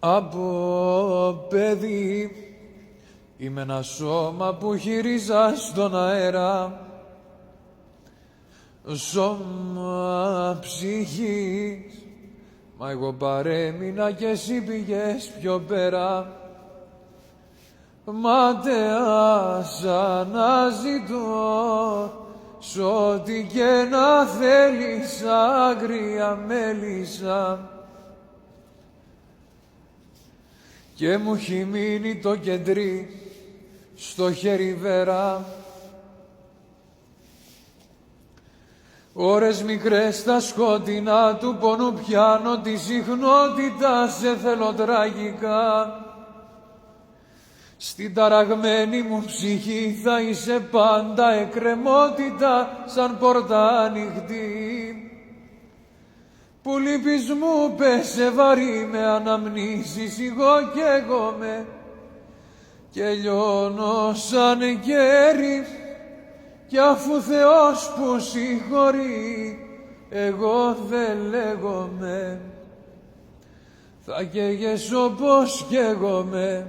Από παιδί είμαι ένα σώμα που γυρίζα στον αέρα, σώμα ψυχής, μα εγώ παρέμεινα και εσύ πήγες πιο πέρα. Μάταια σαν αναζητώ σ' ό,τι και να θέλεις, άγρια μέλισσα, και μου έχει μείνει το κεντρί στο χέρι βέρα. Ώρες μικρές στα σκότεινα του πόνου πιάνω τη συχνότητα, σε θέλω τραγικά. Στην ταραγμένη μου ψυχή θα είσαι πάντα εκκρεμότητα, σαν πόρτα ανοιχτή, που λύπης μου πέσε βαρύ με αναμνήσεις, εγώ καίγομαι και λιώνω σαν κέρι, κι αφού Θεός που συγχωρεί εγώ δεν λέγομαι, θα καίγες όπως καίγομαι.